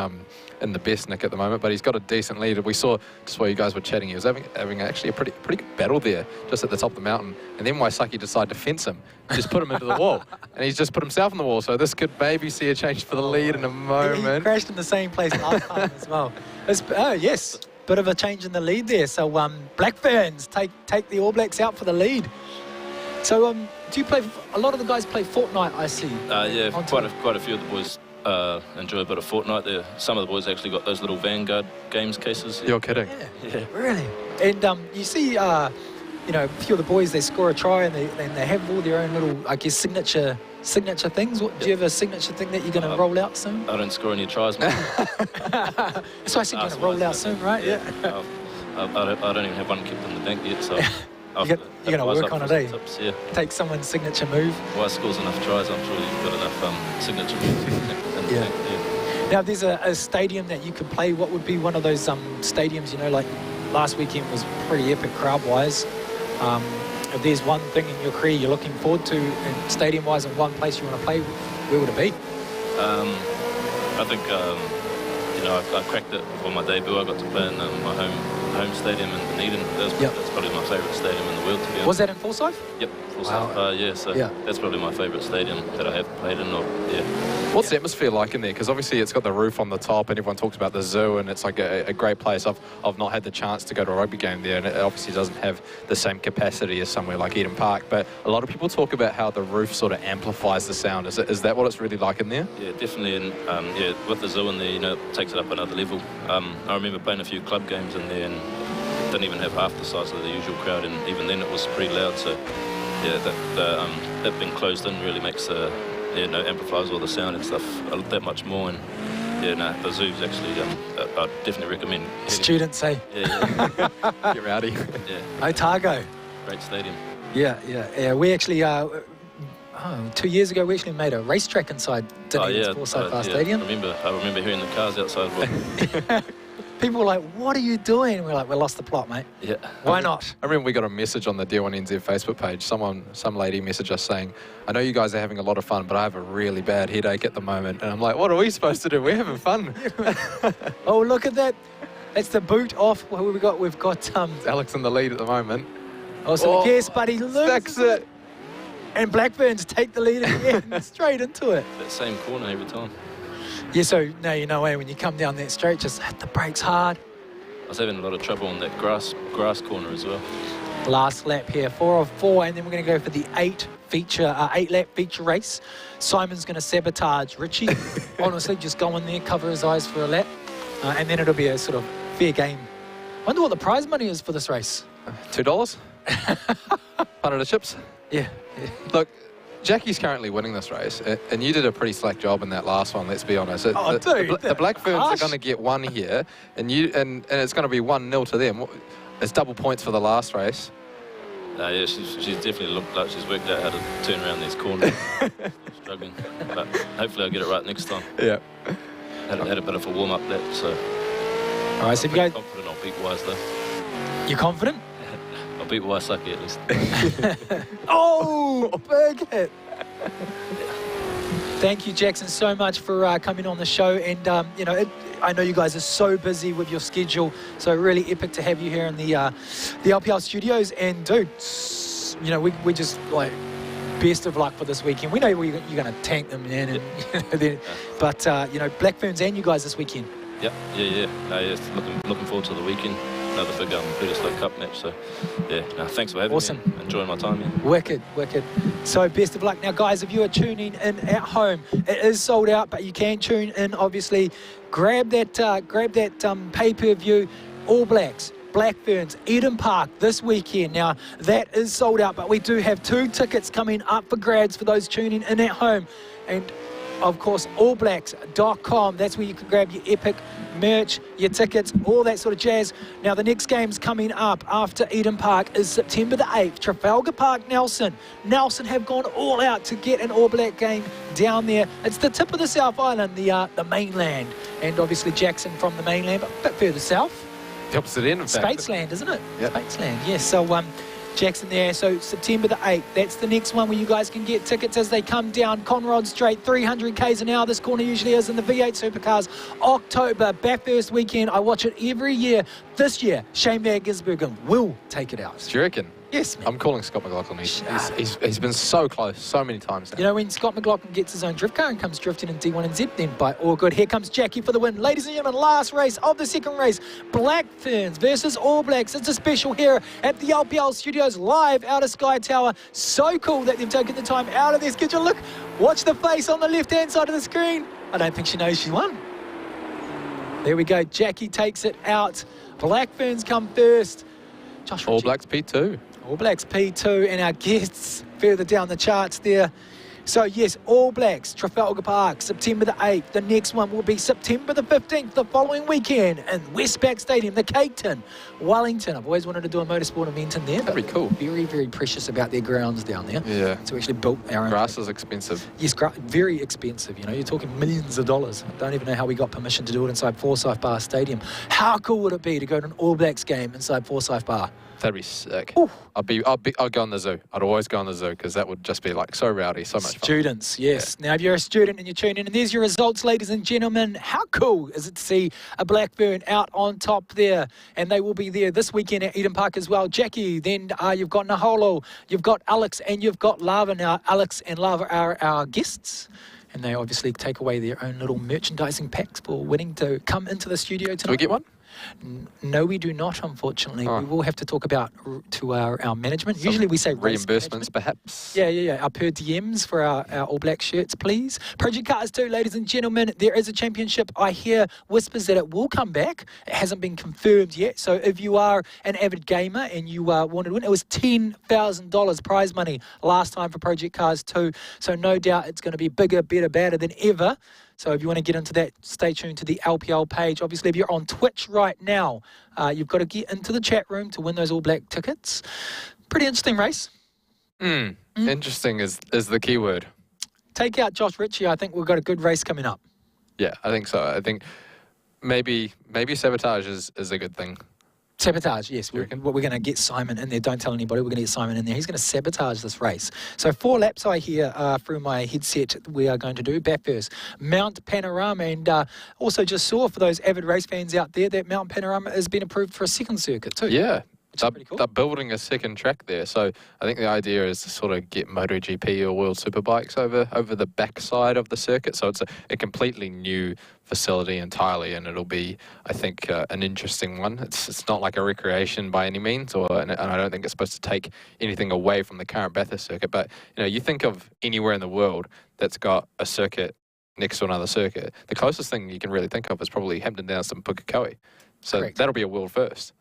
in the best nick at the moment, but he's got a decent lead. We saw just while you guys were chatting, he was having actually a pretty good battle there, just at the top of the mountain. And then Waisaki decided to fence him, just put him into the wall, and he's just put himself in the wall. So this could maybe see a change for the lead in a moment. He crashed in the same place last time as well. Yes, bit of a change in the lead there. So Black Ferns take the All Blacks out for the lead. So do you play? A lot of the guys play Fortnite, I see. Yeah, quite a few of the boys enjoy a bit of Fortnite. There, some of the boys actually got those little Vanguard games cases. You're kidding? Yeah. Really? And you see, you know, a few of the boys, they score a try and they have all their own little, I guess, signature things. Do you have a signature thing that you're going to roll out soon? I don't score any tries, mate. So I said you're going to roll out soon, right? Yeah. I don't even have one kept in the bank yet, so... You're going to work on it, eh? Tips, yeah. Take someone's signature move. Well, scores enough tries, I'm sure you've got enough signature moves in the bank, yeah. Now, if there's a stadium that you could play, what would be one of those stadiums, you know, like last weekend was pretty epic crowd-wise. If there's one thing in your career you're looking forward to, and stadium-wise, in one place you want to play, where would it be? I think, you know, I cracked it before my debut. I got to play in my home stadium in Dunedin. That's probably my favourite stadium in the world, to be honest. Was that in Forsyth? Yep, Forsyth. Wow. So that's probably my favourite stadium that I have played in. What's the atmosphere like in there? Because obviously it's got the roof on the top and everyone talks about the zoo and it's like a great place. I've not had the chance to go to a rugby game there, and it obviously doesn't have the same capacity as somewhere like Eden Park, but a lot of people talk about how the roof sort of amplifies the sound. Is that what it's really like in there? Yeah, definitely. And with the zoo in there, you know, it takes it up another level. I remember playing a few club games in there and didn't even have half the size of the usual crowd, and even then it was pretty loud. So yeah, that being closed in really makes amplifies all the sound and stuff that much more. And the zoo's actually I'd definitely recommend. Students say. Yeah. Get rowdy. Yeah. Otago. Great stadium. Yeah. We actually 2 years ago we actually made a racetrack inside Dunedin's Forsyth Stadium. I remember hearing the cars outside. People were like, "What are you doing?" And we're like, "We lost the plot, mate." Yeah. Why not? I remember we got a message on the D1NZ Facebook page. Some lady messaged us saying, "I know you guys are having a lot of fun, but I have a really bad headache at the moment." And I'm like, "What are we supposed to do? We're having fun." Oh, look at that! That's the boot off. What have we got? We've got Alex in the lead at the moment. So the guess, buddy, Fix it. And Black Ferns take the lead again, straight into it. That same corner every time. Yeah, so now you know, when you come down that straight, just hit the brakes hard. I was having a lot of trouble on that grass corner as well. Last lap here, 4 of 4, and then we're going to go for the 8-lap feature race. Simon's going to sabotage Richie. Honestly, just go in there, cover his eyes for a lap, and then it'll be a sort of fair game. Wonder what the prize money is for this race. $2? Hundred of chips. Yeah. Look, Jackie's currently winning this race, and you did a pretty slack job in that last one, let's be honest. The Black Ferns are going to get one here, and it's going to be 1-0 to them. It's double points for the last race. Yeah, she's definitely looked like she's worked out how to turn around these corners. Struggling, but hopefully I'll get it right next time. Yeah. Had a bit of a warm-up lap, so... All right, so I'm confident I'll beat Wise, though. You confident? I'll beat Waisaki at least. Oh, big hit. Thank you, Jackson, so much for coming on the show. And, I know you guys are so busy with your schedule, so really epic to have you here in the LPL studios. And, dude, we just, like, best of luck for this weekend. We know you're going to tank them, man. And, but, Black Ferns and you guys this weekend. Yep, yeah. Looking forward to the weekend. Another big Peter Slow Cup match, so thanks for having me. Enjoying my time here. Wicked. So best of luck. Now guys, if you are tuning in at home, it is sold out, but you can tune in, obviously. Grab that pay-per-view. All Blacks, Black Ferns, Eden Park this weekend. Now that is sold out, but we do have 2 tickets coming up for grabs for those tuning in at home. And of course, allblacks.com. That's where you can grab your epic merch, your tickets, all that sort of jazz. Now, the next game's coming up after Eden Park is September the 8th. Trafalgar Park, Nelson. Nelson have gone all out to get an All Black game down there. It's the tip of the South Island, the mainland. And obviously Jackson from the mainland, but a bit further south. The opposite end, in fact. Skatesland, isn't it? Yep. Skatesland, yes. So, Jackson there. So September the 8th, that's the next one where you guys can get tickets as they come down Conrod Straight, 300 k's an hour. This corner usually is in the V8 Supercars. October, Bathurst weekend. I watch it every year. This year, Shane Van Gisbergen will take it out. Do you reckon? Yes, man. I'm calling Scott McLaughlin. He's been so close so many times now. You know, when Scott McLaughlin gets his own drift car and comes drifting in D1 and Z, then by all good. Here comes Jackie for the win. Ladies and gentlemen, last race of the second race. Black Ferns versus All Blacks. It's a special here at the LPL Studios live out of Sky Tower. So cool that they've taken the time out of their schedule. Look, watch the face on the left-hand side of the screen. I don't think she knows she won. There we go. Jackie takes it out. Black Ferns come first. Josh All Ritchie. Blacks P2. All Blacks P2 and our guests further down the charts there. So yes, All Blacks, Trafalgar Park, September the 8th. The next one will be September the 15th, the following weekend in Westpac Stadium, the Cake Tin, Wellington. I've always wanted to do a motorsport event in there. That'd be cool. Very, very precious about their grounds down there. Yeah. So we actually built our own. Grass is expensive. Yes, very expensive. You know, you're talking millions of dollars. I don't even know how we got permission to do it inside Forsyth Bar Stadium. How cool would it be to go to an All Blacks game inside Forsyth Bar? That'd be sick. Ooh. I'd go on the zoo. I'd always go on the zoo because that would just be like so rowdy, so much fun. Students, yes. Yeah. Now, if you're a student and you're tuning in, and there's your results, ladies and gentlemen. How cool is it to see a Blackburn out on top there? And they will be there this weekend at Eden Park as well. Jackie, then you've got Naholo, you've got Alex, and you've got Lava. Now, Alex and Lava are our guests. And they obviously take away their own little merchandising packs for winning to come into the studio tonight. Do we get one? No, we do not, unfortunately. Oh. We will have to talk about to our management. Some Usually we say race reimbursements, management. perhaps. Yeah. Our per DMs for our All Black shirts, please. Project Cars 2, ladies and gentlemen. There is a championship. I hear whispers that it will come back. It hasn't been confirmed yet. So if you are an avid gamer and you wanted to win, it was $10,000 prize money last time for Project Cars 2. So no doubt it's going to be bigger, better, badder than ever. So if you want to get into that, stay tuned to the LPL page. Obviously, if you're on Twitch right now, you've got to get into the chat room to win those All Black tickets. Pretty interesting race. Interesting is the key word. Take out Josh Ritchie. I think we've got a good race coming up. Yeah, I think so. I think maybe sabotage is a good thing. Sabotage, yes. We're going to get Simon in there. Don't tell anybody. We're going to get Simon in there. He's going to sabotage this race. So 4 laps I hear through my headset we are going to do. Bathurst, Mount Panorama. And also just saw for those avid race fans out there that Mount Panorama has been approved for a second circuit too. Yeah. Pretty cool. They're building a second track there. So I think the idea is to sort of get MotoGP or World Superbikes over the backside of the circuit. So it's a completely new facility entirely, and it'll be, I think, an interesting one. It's not like a recreation by any means, and I don't think it's supposed to take anything away from the current Bathurst circuit. But, you think of anywhere in the world that's got a circuit next to another circuit, the closest thing you can really think of is probably Hampton Downs and Pukekohe. So Correct. That'll be a world first.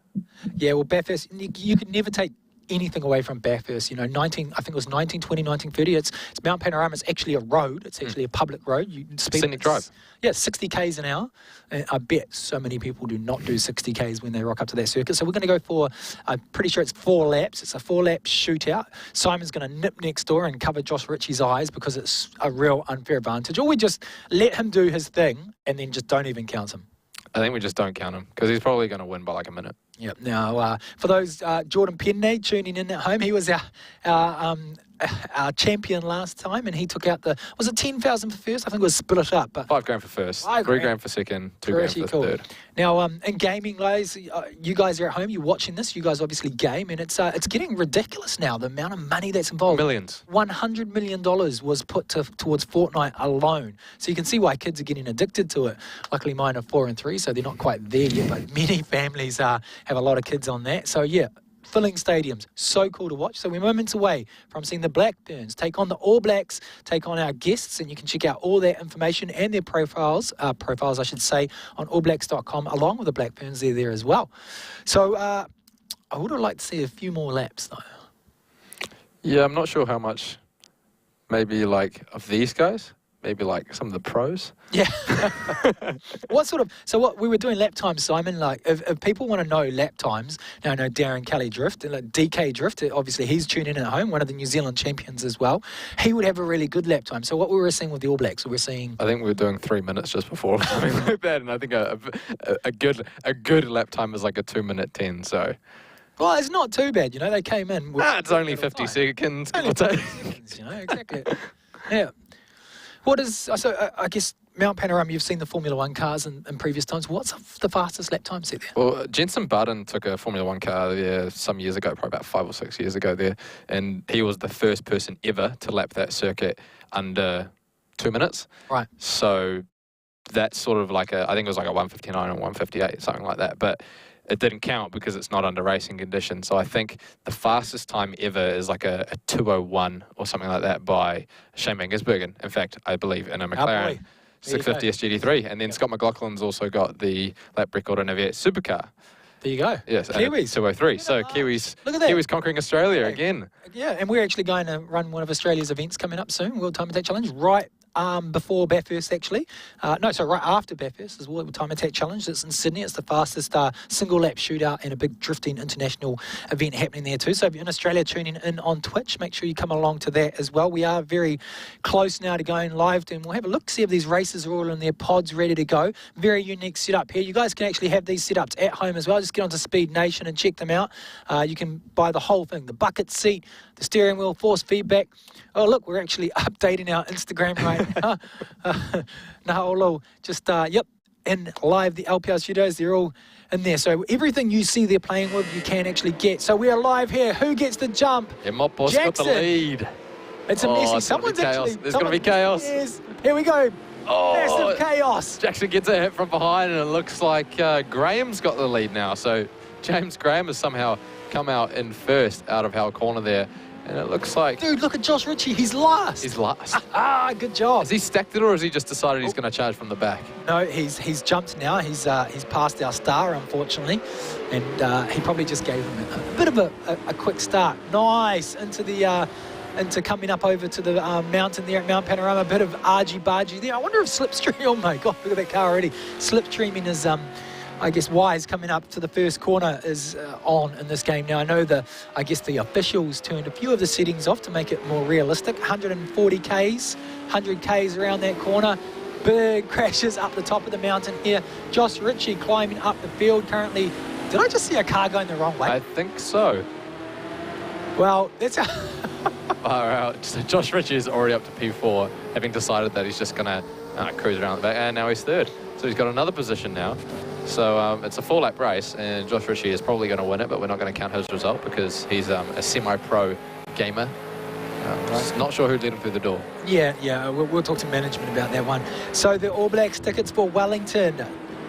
Yeah, well, Bathurst, you could never take anything away from Bathurst. I think it was 1920, 1930. It's Mount Panorama. It's actually a road. It's actually a public road. You speed Scenic drive. Yeah, 60 k's an hour. And I bet so many people do not do 60 k's when they rock up to that circuit. So we're going to go for, I'm pretty sure it's 4 laps. It's a 4-lap shootout. Simon's going to nip next door and cover Josh Ritchie's eyes because it's a real unfair advantage. Or we just let him do his thing and then just don't even count him. I think we just don't count him because he's probably going to win by like a minute. Yep. Now, for those Jordan Penney tuning in at home, he was our champion last time, and he took out was it 10,000 for first? I think it was split up. But $5 for first, $3 for second, $2 for third. Now, in gaming, guys, you guys are at home, you're watching this, you guys obviously game, and it's getting ridiculous now, the amount of money that's involved. Millions. $100 million was put towards Fortnite alone. So you can see why kids are getting addicted to it. Luckily, mine are 4 and 3, so they're not quite there yet, but many families have a lot of kids on that. So, yeah. Filling stadiums, so cool to watch. So we're moments away from seeing the Blackburns take on the All Blacks, take on our guests, and you can check out all their information and their profiles I should say, on allblacks.com, along with the Blackburns. They're there as well. So I would have liked to see a few more laps, though. Yeah, I'm not sure how much, maybe like of these guys, maybe like some of the pros. Yeah. What we were doing lap times, Simon, like if people want to know lap times, now I know Darren Kelly Drift, like DK Drift, obviously he's tuning in at home, one of the New Zealand champions as well. He would have a really good lap time. So what we were seeing with the All Blacks, I think we were doing 3 minutes just before, something like that, and I think a good lap time is like a 2 minute 10, so Well, it's not too bad, you know. They came in. With It's only 50 seconds. Only 50 seconds, you know, exactly. Yeah. What is, so I guess, Mount Panorama, you've seen the Formula 1 cars in previous times. What's the fastest lap time set there? Well, Jenson Button took a Formula 1 car there some years ago, probably about 5 or 6 years ago there, and he was the first person ever to lap that circuit under 2 minutes. Right. So that's sort of like I think it was like a 159 or 158, something like that. But it didn't count because it's not under racing conditions. So I think the fastest time ever is like a 2:01 or something like that by Shane Van Gisbergen. In fact, I believe in a McLaren 650 SGT3. And then Scott McLaughlin's also got the lap record in a V8 supercar. There you go. Yes, Kiwis. 2:03. So Kiwis, look at that. Kiwis conquering Australia again. Yeah, and we're actually going to run one of Australia's events coming up soon, World Time Attack Challenge, right before Bathurst, actually. Right after Bathurst is World Time Attack Challenge. It's in Sydney. It's the fastest single lap shootout and a big drifting international event happening there too. So if you're in Australia tuning in on Twitch, make sure you come along to that as well. We are very close now to going live, and we'll have a look, see if these races are all in their pods ready to go. Very unique setup here. You guys can actually have these setups at home as well. Just get onto Speed Nation and check them out. You can buy the whole thing, the bucket seat, the steering wheel, force feedback. Oh, look, we're actually updating our Instagram right now. Yep, and live the LPR studios, they're all in there. So everything you see they're playing with, you can actually get. So we are live here. Who gets the jump? Yeah, Mopos got the lead. It's a messy. Someone's actually... There's going to be chaos. Yes. Here we go. Massive chaos. Jackson gets a hit from behind, and it looks like Graham's got the lead now. So James Graham has somehow come out in first out of our corner there. And it looks like... Dude, look at Josh Ritchie. He's last. He's last. Good job. Has he stacked it, or has he just decided he's going to charge from the back? No, he's jumped now. He's passed our star, unfortunately. And he probably just gave him a bit of a quick start. Nice. Into coming up over to the mountain there at Mount Panorama. A bit of argy-bargy there. I wonder if Slipstream... Oh, my God. Look at that car already. Slipstreaming is... I guess Wise coming up to the first corner is on in this game now. I know the officials turned a few of the settings off to make it more realistic. 140 Ks, 100 Ks around that corner. Big crashes up the top of the mountain here. Josh Ritchie climbing up the field currently. Did I just see a car going the wrong way? I think so. Well, that's... Far out. So Josh Ritchie is already up to P4, having decided that he's just going to cruise around the back. And now he's third. So he's got another position now. So it's a 4-lap race, and Josh Ritchie is probably going to win it, but we're not going to count his result because he's a semi-pro gamer. Right. Not sure who led him through the door. Yeah, we'll talk to management about that one. So the All Blacks tickets for Wellington,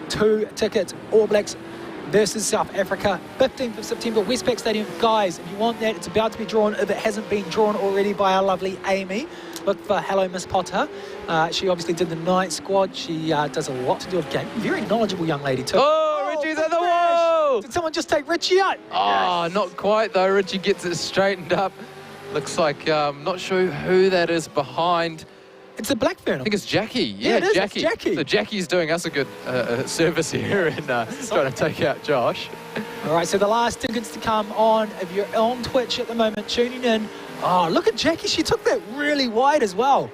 2 tickets, All Blacks versus South Africa, 15th of September, Westpac Stadium. Guys, if you want that, it's about to be drawn. If it hasn't been drawn already by our lovely Amy, look for Hello Miss Potter. She obviously did the night squad. She does a lot to do with game. Very knowledgeable young lady too. Ritchie's at the wall! Did someone just take Ritchie out? Oh, not quite though. Ritchie gets it straightened up. Looks like, not sure who that is behind. It's a black Fern. I think it's Jackie. Yeah, it is. Jackie. It's Jackie. So Jackie's doing us a good service here and trying to take out Josh. All right, so the last tickets to come on. If you're on Twitch at the moment, tuning in. Oh, look at Jackie. She took that really wide as well.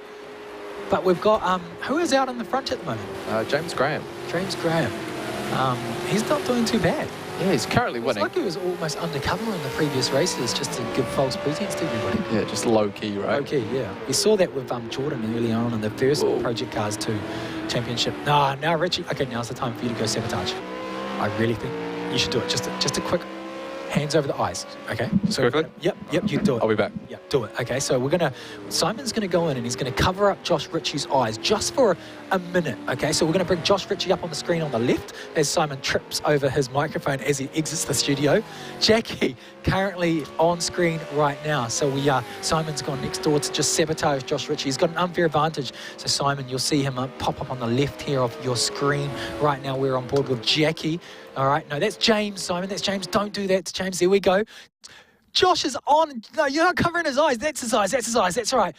But we've got, who is out in the front at the moment? James Graham. James Graham. He's not doing too bad. Yeah, he's currently winning. It's like he was almost undercover in the previous races just to give false pretense to everybody. Yeah, just low-key, right? Low-key, yeah. We saw that with Jordan early on in the first Project Cars 2 championship. Now Richie, okay, now's the time for you to go sabotage. I really think you should do it. Just a quick hands over the eyes, okay? So quickly? Yep, you do it. I'll be back. Yeah, do it. Okay, so Simon's going to go in and he's going to cover up Josh Ritchie's eyes just for a minute, okay? So we're going to bring Josh Ritchie up on the screen on the left as Simon trips over his microphone as he exits the studio. Jackie currently on screen right now. So Simon's gone next door to just sabotage Josh Ritchie. He's got an unfair advantage. So Simon, you'll see him pop up on the left here of your screen. Right now we're on board with Jackie. All right, no, that's James, Simon. That's James. Don't do that to James. There we go. Josh is on. No, you're not covering his eyes. That's his eyes. That's his eyes. That's right.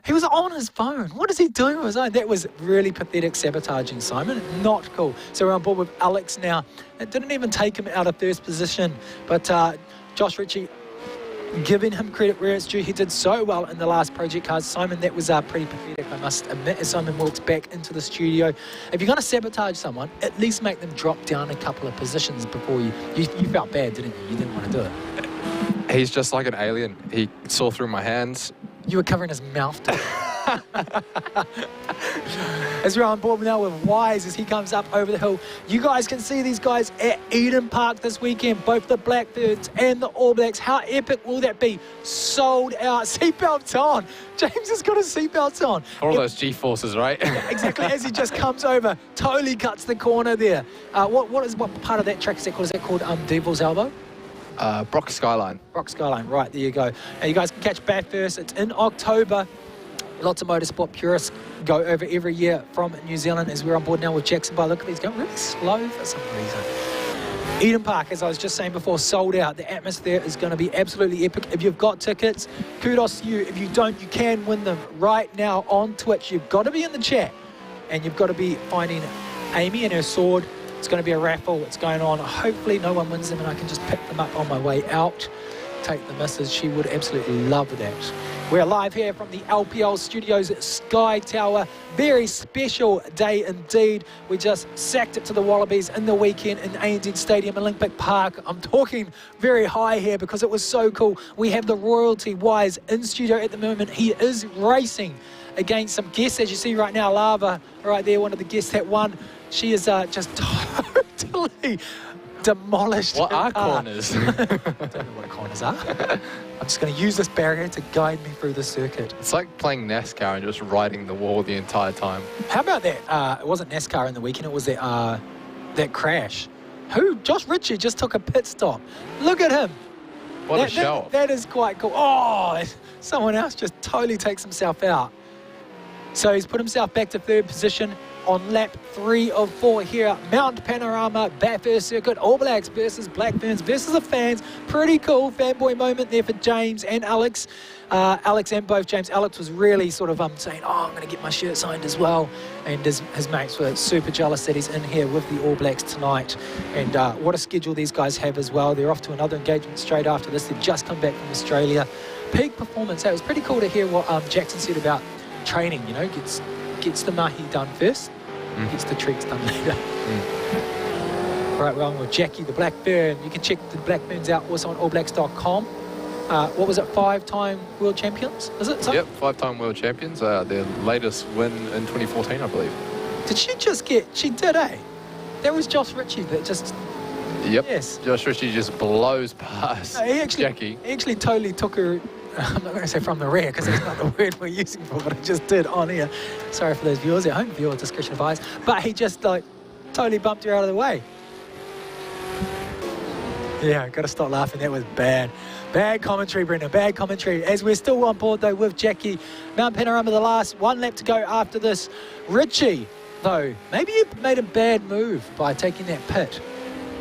He was on his phone. What is he doing with his eyes? That was really pathetic sabotaging, Simon. Not cool. So we're on board with Alex now. It didn't even take him out of first position. But Josh Ritchie giving him credit where it's due. He did so well in the last project cars. Simon, that was pretty pathetic, I must admit, as Simon walks back into the studio. If you're going to sabotage someone, at least make them drop down a couple of positions before you felt bad, didn't you? You didn't want to do it. He's just like an alien. He saw through my hands. You were covering his mouth too. As we're on board now with Wise as he comes up over the hill. You guys can see these guys at Eden Park this weekend, both the Blackbirds and the All Blacks. How epic will that be? Sold out. Seatbelts on. James has got his seatbelts on. All those G-forces, right? Yeah, exactly. As he just comes over, totally cuts the corner there. What part of that track is that called? Is that called Devil's Elbow? Brock Skyline. Brock Skyline, right, there you go. Now you guys can catch Bathurst. It's in October. Lots of motorsport purists go over every year from New Zealand as we're on board now with Jackson. By the look of it, he's going really slow for some reason. Eden Park, as I was just saying before, sold out. The atmosphere is going to be absolutely epic. If you've got tickets, kudos to you. If you don't, you can win them right now on Twitch. You've got to be in the chat and you've got to be finding Amy and her sword. It's going to be a raffle. It's going on. Hopefully no one wins them and I can just pick them up on my way out. Take the missus. She would absolutely love that. We're live here from the LPL studios at Sky Tower. Very special day indeed. We just sacked it to the Wallabies in the weekend in ANZ Stadium, Olympic Park. I'm talking very high here because it was so cool. We have the royalty Wise in studio at the moment. He is racing against some guests, as you see right now. Lava right there, one of the guests that won. She is just totally demolished. What are corners? I don't know what corners are. I'm just going to use this barrier to guide me through the circuit. It's like playing NASCAR and just riding the wall the entire time. How about that? It wasn't NASCAR in the weekend. It was that crash. Josh Ritchie just took a pit stop. Look at him. What a show. That is quite cool. Oh, someone else just totally takes himself out. So he's put himself back to third position on lap 3 of 4 here at Mount Panorama, Bathurst Circuit, All Blacks versus Black Ferns versus the fans. Pretty cool fanboy moment there for James and Alex. Alex and both James. Alex was really sort of saying, oh, I'm going to get my shirt signed as well. And his mates were super jealous that he's in here with the All Blacks tonight. And what a schedule these guys have as well. They're off to another engagement straight after this. They've just come back from Australia. Peak performance. It was pretty cool to hear what Jackson said about training, you know, gets the mahi done first, gets the tricks done later. Right, we're on with Jackie, the Black Fern. You can check the Black Ferns out also on allblacks.com. What was it, 5-time world champions? Is it? Yep, 5-time world champions. Their latest win in 2014, I believe. Did she just get, she did, eh? That was Josh Ritchie that just... Yep, yes. Josh Ritchie just blows past Jackie. He actually totally took her, I'm not going to say from the rear because that's not the word we're using for, but I just did on here. Sorry for those viewers at home, viewer discretion advised. But he just like totally bumped her out of the way. Yeah, got to stop laughing. That was bad. Bad commentary, Brendan. Bad commentary. As we're still on board, though, with Jackie. Mount Panorama, the last one lap to go after this. Ritchie, though, maybe you made a bad move by taking that pit.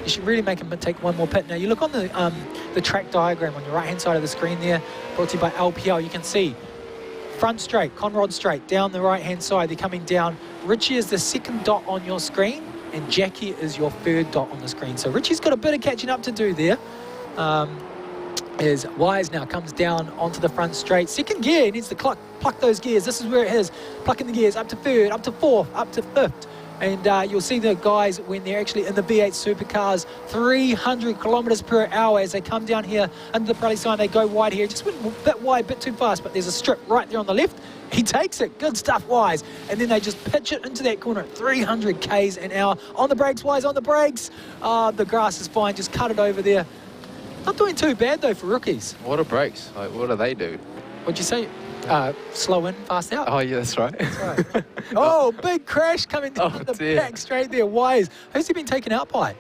You should really make him take one more pit. Now, you look on the track diagram on your right-hand side of the screen there, brought to you by LPL. You can see front straight, Conrod straight, down the right-hand side. They're coming down. Ritchie is the second dot on your screen, and Jackie is your third dot on the screen. So Ritchie's got a bit of catching up to do there. As Wise now comes down onto the front straight. Second gear, he needs to pluck those gears. This is where it is. Plucking the gears up to third, up to fourth, up to fifth. And you'll see the guys when they're actually in the V8 supercars, 300 kilometers per hour as they come down here under the Pirelli sign. They go wide here. Just went a bit wide, a bit too fast, but there's a strip right there on the left. He takes it. Good stuff, Wise. And then they just pitch it into that corner at 300 Ks an hour. On the brakes, Wise, on the brakes. The grass is fine. Just cut it over there. Not doing too bad, though, for rookies. What are brakes? Like, what do they do? What'd you say? Slow in, fast out. Oh, yeah, that's right. That's right. Oh, big crash coming down the back straight there. Wise. Who's he been taken out by?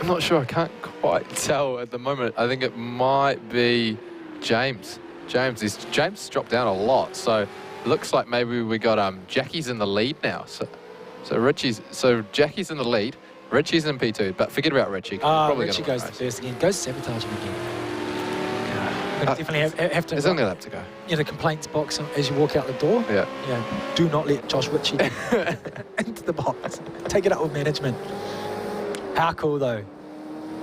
I'm not sure. I can't quite tell at the moment. I think it might be James. James dropped down a lot, so it looks like maybe we got Jackie's in the lead now. So Jackie's in the lead. Richie's in P2, but forget about Richie. Richie goes to first again. Goes sabotaging again. Definitely have to. There's only a lap to go. Yeah, the complaints box as you walk out the door. Yeah. Yeah. Do not let Josh Ritchie into the box. Take it up with management. How cool though.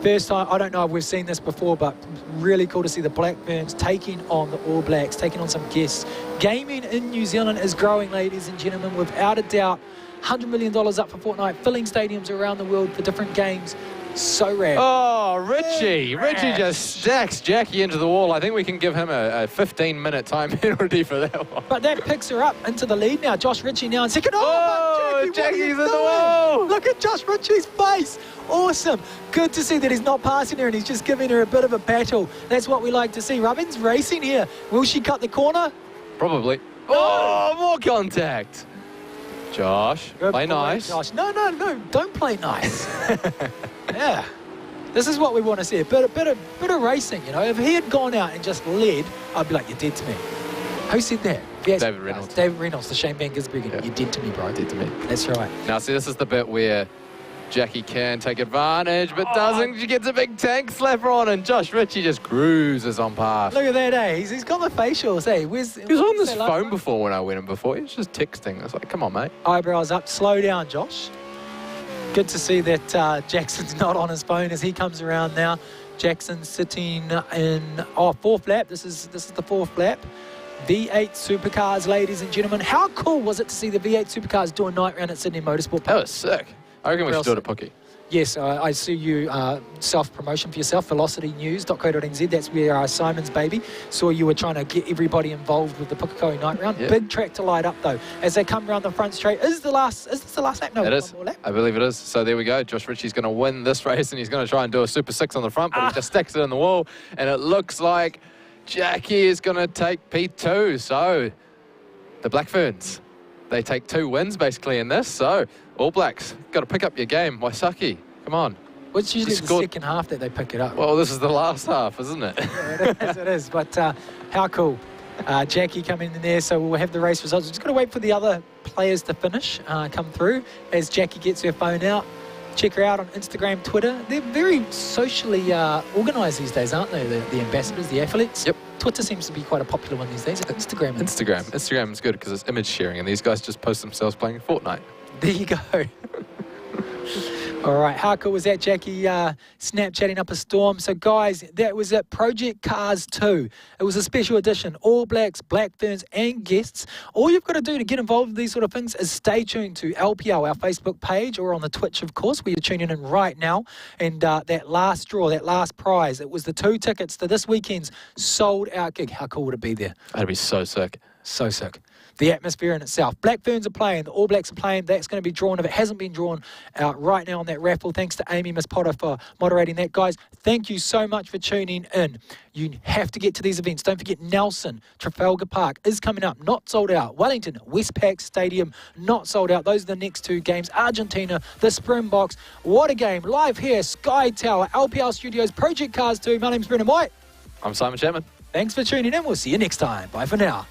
First time, I don't know if we've seen this before, but really cool to see the Black Ferns taking on the All Blacks, taking on some guests. Gaming in New Zealand is growing, ladies and gentlemen, without a doubt. $100 million up for Fortnite, filling stadiums around the world for different games. So rare. Oh, Richie. Richie just stacks Jackie into the wall. I think we can give him a 15-minute time penalty for that one. But that picks her up into the lead now. Josh Ritchie now in second. Oh, but Jackie's in the doing? wall. Look at Josh Ritchie's face. Awesome. Good to see that he's not passing her and he's just giving her a bit of a battle. That's what we like to see. Rubbin's racing here. Will she cut the corner? Probably. Oh, more contact. Josh, Good play boy, nice. Josh. No. Don't play nice. Yeah. This is what we want to see. A bit of racing, you know. If he had gone out and just led, I'd be like, you're dead to me. Who said that? David Reynolds. David Reynolds, the Shane Van Gisbergen. Yeah. You're dead to me, bro. Dead to me. That's right. Now, see, this is the bit where Jackie can take advantage, but doesn't. She gets a big tank slapper on, and Josh Ritchie just cruises on past. Look at that, eh? He's got the facials, eh? He was on this phone before when I went in before. He was just texting. I was like, come on, mate. Eyebrows up. Slow down, Josh. Good to see that Jackson's not on his phone as he comes around now. Jackson sitting in fourth lap. This is the fourth lap. V8 supercars, ladies and gentlemen. How cool was it to see the V8 supercars do a night round at Sydney Motorsport Park? That was sick. I reckon we should do it at Pookie. Yes, I see you self-promotion for yourself, velocitynews.co.nz. That's where Simon's baby. Saw you were trying to get everybody involved with the Pukekohe night round. Yep. Big track to light up, though, as they come around the front straight. Is this the last lap? No, it is. One more lap. I believe it is. So there we go. Josh Ritchie's going to win this race, and he's going to try and do a Super 6 on the front, but he just sticks it in the wall, and it looks like Jackie is going to take P2. So the Black Ferns, they take 2 wins, basically, in this. So All Blacks, got to pick up your game. Waisaki, come on. It's usually the second half that they pick it up. Well, this is the last half, isn't it? Yeah, it is. But how cool. Jackie coming in there, so we'll have the race results. We're just going to wait for the other players to finish, come through. As Jackie gets her phone out, check her out on Instagram, Twitter. They're very socially organised these days, aren't they? The ambassadors, the athletes. Yep. Twitter seems to be quite a popular one these days. Instagram is good because it's image sharing, and these guys just post themselves playing Fortnite. There you go. All right, how cool was that, Jackie? Snapchatting up a storm. So, guys, that was it. Project Cars 2. It was a special edition. All Blacks, Black Ferns, and guests. All you've got to do to get involved with these sort of things is stay tuned to LPL, our Facebook page, or on the Twitch, of course, where you're tuning in right now. And that last draw, that last prize, it was the 2 tickets to this weekend's sold-out gig. How cool would it be there? That'd be so sick. So sick. The atmosphere in itself. Black Ferns are playing, the All Blacks are playing. That's going to be drawn, if it hasn't been drawn out right now on that raffle. Thanks to Amy Miss Potter for moderating that. Guys, thank you so much for tuning in. You have to get to these events. Don't forget Nelson, Trafalgar Park is coming up, not sold out. Wellington, Westpac Stadium, not sold out. Those are the next 2 games. Argentina, the Springboks. What a game. Live here, Sky Tower, LPL Studios, Project Cars 2. My name's Brendan White. I'm Simon Chapman. Thanks for tuning in. We'll see you next time. Bye for now.